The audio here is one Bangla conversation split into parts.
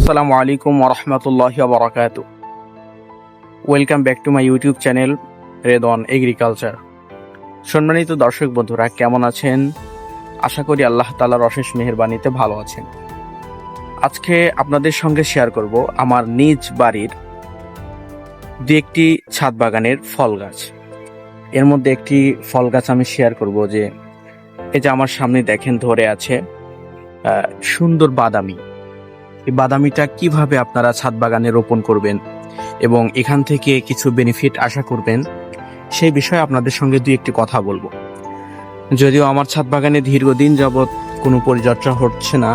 আসসালামু আলাইকুম ওরহমতুল্লাহি ওয়া বারাকাতুহু। Welcome back to my YouTube channel Redwan agriculture. সম্মানিত দর্শক বন্ধুরা, কেমন আছেন? আশা করি আল্লাহ তাআলার অশেষ মেহেরবানিতে ভালো আছেন। আজকে আপনাদের সঙ্গে শেয়ার করব আমার নিজ বাড়ির দু একটি ছাদ বাগানের ফল গাছ। এর মধ্যে একটি ফল গাছ আমি শেয়ার করব, যে এই যে আমার সামনে দেখেন ধরে আছে সুন্দর বাদামি। এই বাদামিটা কিভাবে আপনারা ছাদ বাগানে রোপণ করবেন এবং এখান থেকে কিছু বেনিফিট আশা করবেন, সেই বিষয়ে আপনাদের সঙ্গে দুই একটি কথা বলবো। যদিও আমার ছাদ বাগানে দীর্ঘদিন যাবৎ কোনো পরিচর্যা হচ্ছে না,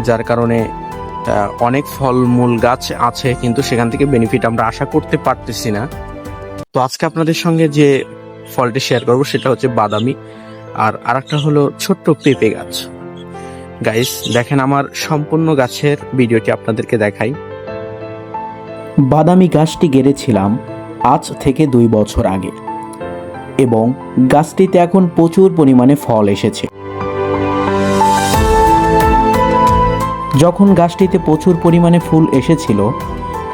যার কারণে অনেক ফলমূল গাছ আছে, কিন্তু সেখান থেকে বেনিফিট আমরা আশা করতে পারতেছি না। তো আজকে আপনাদের সঙ্গে যে ফলটি শেয়ার করবো সেটা হচ্ছে বাদামি, আর আরেকটা হলো ছোট্ট পেঁপে গাছ। গাইস দেখেন, আমার সম্পূর্ণ গাছের ভিডিওটি আপনাদেরকে দেখাই। বাদামি গাছটি গেড়েছিলাম আজ থেকে 2 বছর আগে এবং গাছটিতে এখন প্রচুর পরিমাণে ফল এসেছে। যখন গাছটিতে প্রচুর পরিমাণে ফুল এসেছিল,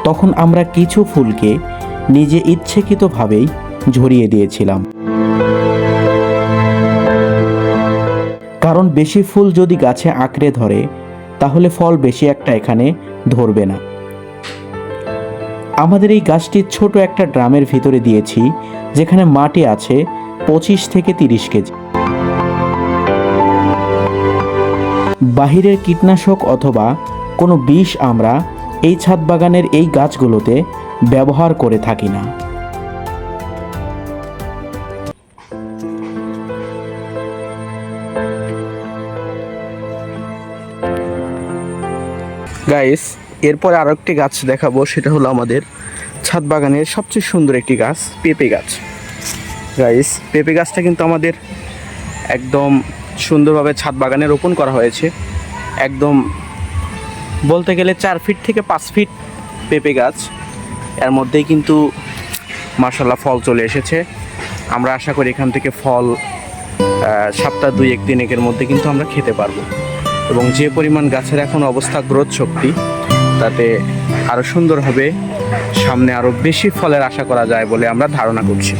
তখন আমরা কিছু ফুলকে নিজে ইচ্ছাকৃতভাবেই ঝরিয়ে দিয়েছিলাম, কারণ বেশি ফুল যদি গাছে আঁকড়ে ধরে তাহলে ফল বেশি একটা এখানে ধরবে না। আমাদের এই গাছটি ছোট একটা ড্রামের ভিতরে দিয়েছি, যেখানে মাটি আছে 25 থেকে 30 কেজি। বাহিরের কীটনাশক অথবা কোনো বিষ আমরা এই ছাদ বাগানের এই গাছগুলোতে ব্যবহার করে থাকি না। গাইস এরপরে আরো একটি গাছ দেখাবো, সেটা হলো আমাদের ছাদ বাগানের সবচেয়ে সুন্দর একটি গাছ, পেঁপে গাছ। গাইস পেঁপে গাছটা কিন্তু আমাদের একদম সুন্দরভাবে ছাদ বাগানে রোপণ করা হয়েছে। একদম বলতে গেলে 4 ফিট থেকে 5 ফিট পেঁপে গাছ। এর মধ্যেই কিন্তু মাশাআল্লাহ ফল চলে এসেছে। আমরা আশা করি এখান থেকে ফল সপ্তাহ 2-1 মধ্যে কিন্তু আমরা খেতে পারবো। এবং যে পরিমাণ গাছের এখন অবস্থা, গ্রোথ শক্তি, তাতে আরও সুন্দর হবে, সামনে আরও বেশি ফলের আশা করা যায় বলে আমরা ধারণা করছি।